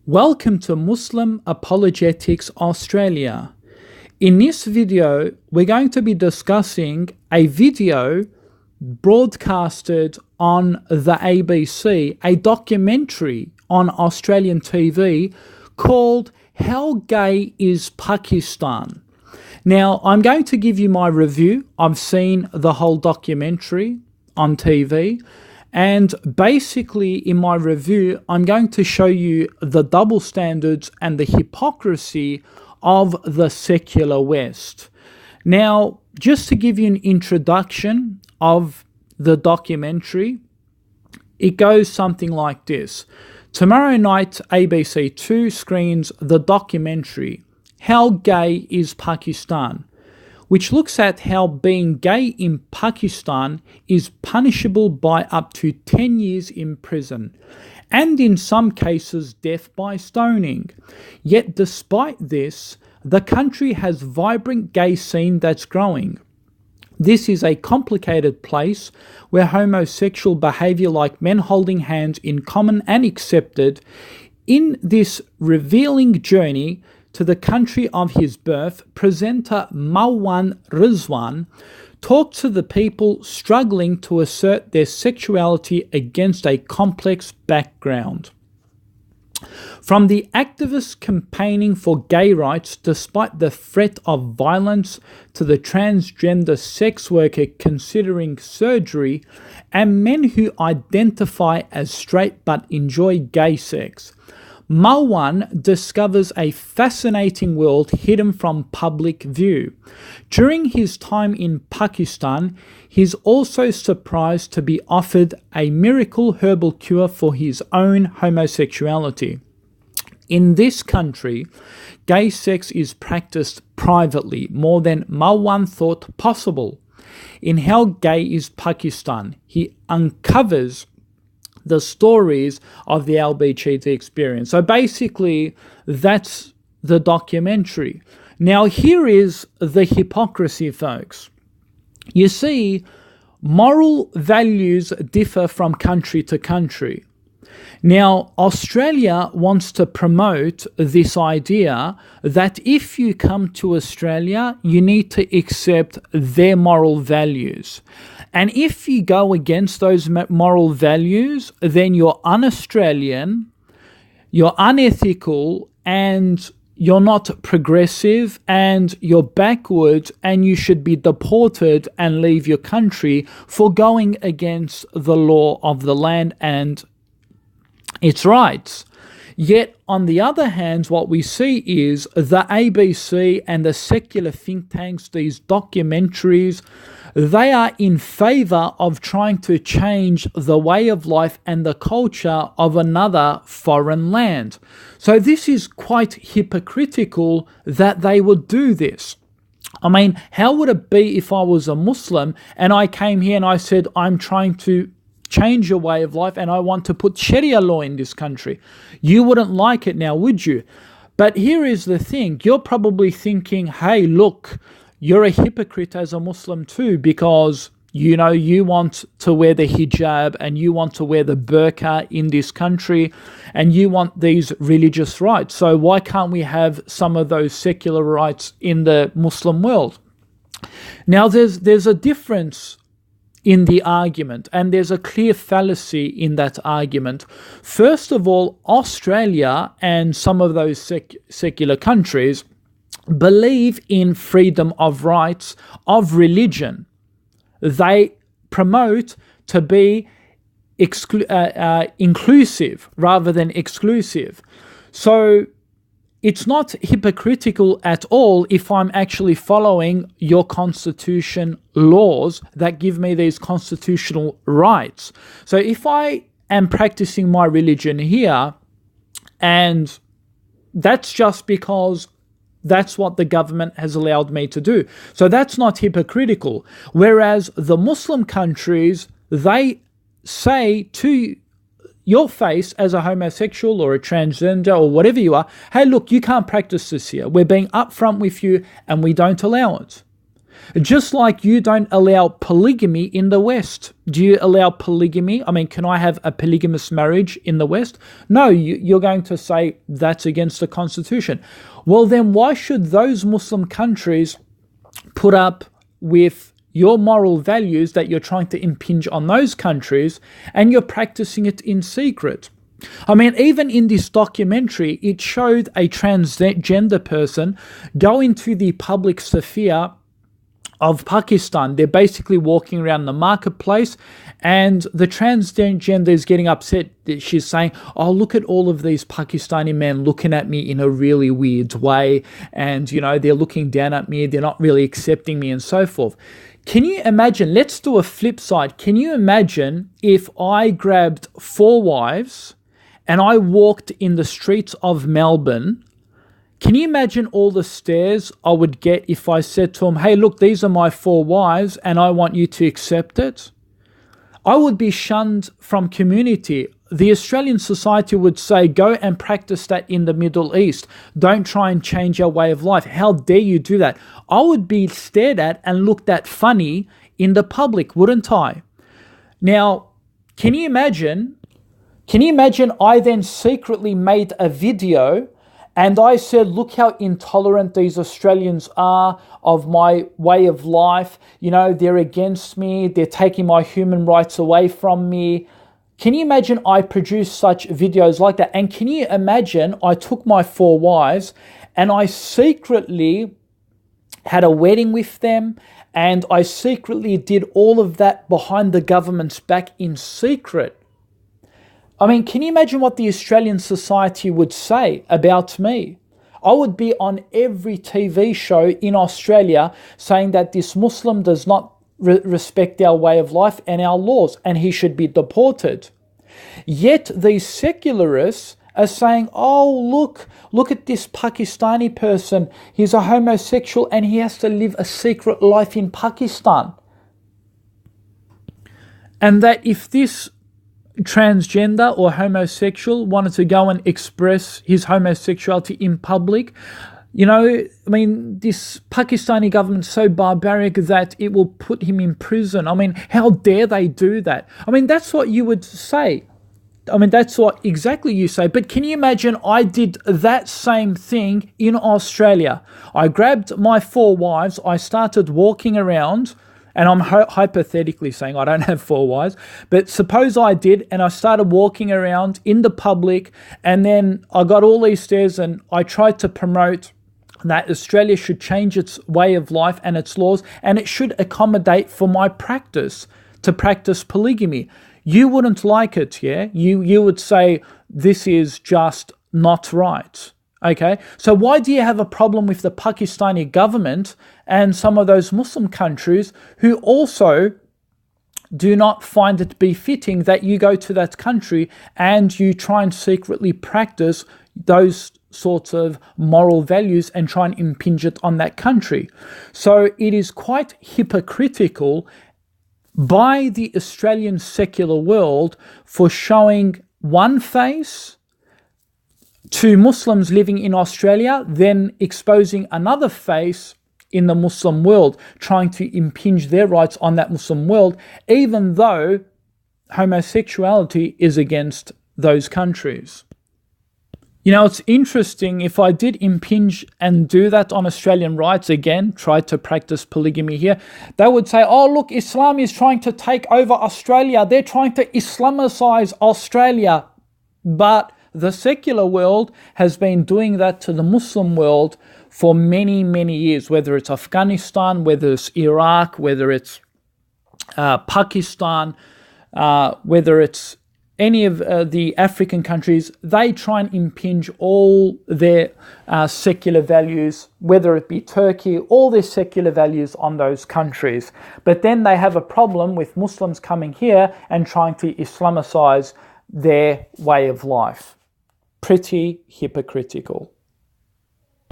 Welcome to Muslim Apologetics Australia. In this video, we're going to be discussing a video broadcasted on the ABC, a documentary on Australian TV called How Gay is Pakistan? Now, I'm going to give you my review. I've seen the whole documentary on TV. And basically, in my review, I'm going to show you the double standards and the hypocrisy of the secular West. Now, just to give you an introduction of the documentary, it goes something like this. Tomorrow night, ABC2 screens the documentary, How Gay is Pakistan?, which looks at how being gay in Pakistan is punishable by up to 10 years in prison, and in some cases death by stoning. Yet despite this, the country has a vibrant gay scene that's growing. This is a complicated place where homosexual behaviour like men holding hands is common and accepted. In this revealing journey to the country of his birth, presenter Marwan Rizwan talked to the people struggling to assert their sexuality against a complex background. From the activists campaigning for gay rights despite the threat of violence to the transgender sex worker considering surgery and men who identify as straight but enjoy gay sex, Marwan discovers a fascinating world hidden from public view. During his time in Pakistan, he's also surprised to be offered a miracle herbal cure for his own homosexuality. In this country, gay sex is practiced privately more than Marwan thought possible. In How Gay is Pakistan, he uncovers the stories of the LGBT experience. So basically, that's the documentary. Now, here is the hypocrisy, folks. You see, moral values differ from country to country. Now, Australia wants to promote this idea that if you come to Australia, you need to accept their moral values. And if you go against those moral values, then you're un-Australian, you're unethical, and you're not progressive, and you're backwards, and you should be deported and leave your country for going against the law of the land and its rights. Yet, on the other hand, what we see is the ABC and the secular think tanks, these documentaries, they are in favor of trying to change the way of life and the culture of another foreign land. So this is quite hypocritical that they would do this. I mean, how would it be if I was a Muslim and I came here and I said, I'm trying to change your way of life and I want to put Sharia law in this country? You wouldn't like it now, would you? But here is the thing. You're probably thinking, hey, look, you're a hypocrite as a Muslim too, because you want to wear the hijab and you want to wear the burqa in this country and you want these religious rights. So why can't we have some of those secular rights in the Muslim world? Now, there's a difference in the argument, and there's a clear fallacy in that argument. First of all, Australia and some of those secular countries believe in freedom of rights of religion. They promote to be inclusive rather than exclusive. So it's not hypocritical at all if I'm actually following your constitution laws that give me these constitutional rights. So if I am practicing my religion here, and that's just because that's what the government has allowed me to do. So that's not hypocritical. Whereas the Muslim countries, they say to your face as a homosexual or a transgender or whatever you are, hey, look, you can't practice this here. We're being upfront with you and we don't allow it. Just like you don't allow polygamy in the West. Do you allow polygamy? I mean, can I have a polygamous marriage in the West? No, you're going to say that's against the Constitution. Well, then why should those Muslim countries put up with your moral values that you're trying to impinge on those countries, and you're practicing it in secret? I mean, even in this documentary, it showed a transgender person go into the public sphere of Pakistan. They're basically walking around the marketplace, and the transgender is getting upset. She's saying, oh, look at all of these Pakistani men looking at me in a really weird way, and, you know, they're looking down at me, they're not really accepting me, and so forth. Can you imagine, let's do a flip side. Can you imagine if I grabbed 4 wives and I walked in the streets of Melbourne? Can you imagine all the stares I would get if I said to them, hey, look, these are my 4 wives and I want you to accept it? I would be shunned from community. The Australian society would say, go and practice that in the Middle East. Don't try and change your way of life. How dare you do that? I would be stared at and looked at funny in the public, wouldn't I? Now, can you imagine I then secretly made a video and I said, look how intolerant these Australians are of my way of life. You know, they're against me. They're taking my human rights away from me. Can you imagine I produced such videos like that? And can you imagine I took my 4 wives and I secretly had a wedding with them, and I secretly did all of that behind the government's back in secret? I mean, can you imagine what the Australian society would say about me? I would be on every TV show in Australia saying that this Muslim does not respect our way of life and our laws, and he should be deported. Yet these secularists are saying, oh, look at this Pakistani person. He's a homosexual and he has to live a secret life in Pakistan. And that if this transgender or homosexual wanted to go and express his homosexuality in public, you know, I mean, this Pakistani government is so barbaric that it will put him in prison. I mean, how dare they do that? I mean, that's what you would say. I mean, that's what exactly you say. But can you imagine I did that same thing in Australia? I grabbed my 4 wives, I started walking around, and I'm hypothetically saying I don't have 4 wives, but suppose I did, and I started walking around in the public, and then I got all these stares, and I tried to promote that Australia should change its way of life and its laws, and it should accommodate for my practice, to practice polygamy. You wouldn't like it, yeah? You would say this is just not right. Okay, so why do you have a problem with the Pakistani government and some of those Muslim countries who also do not find it befitting that you go to that country and you try and secretly practice those sorts of moral values and try and impinge it on that country? So it is quite hypocritical by the Australian secular world for showing one face to Muslims living in Australia, then exposing another face in the Muslim world, trying to impinge their rights on that Muslim world, even though homosexuality is against those countries. You know, it's interesting, if I did impinge and do that on Australian rights, again, try to practice polygamy here, they would say, oh, look, Islam is trying to take over Australia. They're trying to Islamicize Australia. But the secular world has been doing that to the Muslim world for many, many years, whether it's Afghanistan, whether it's Iraq, whether it's Pakistan, whether it's any of the African countries. They try and impinge all their secular values, whether it be Turkey, all their secular values on those countries. But then they have a problem with Muslims coming here and trying to Islamicize their way of life. Pretty hypocritical.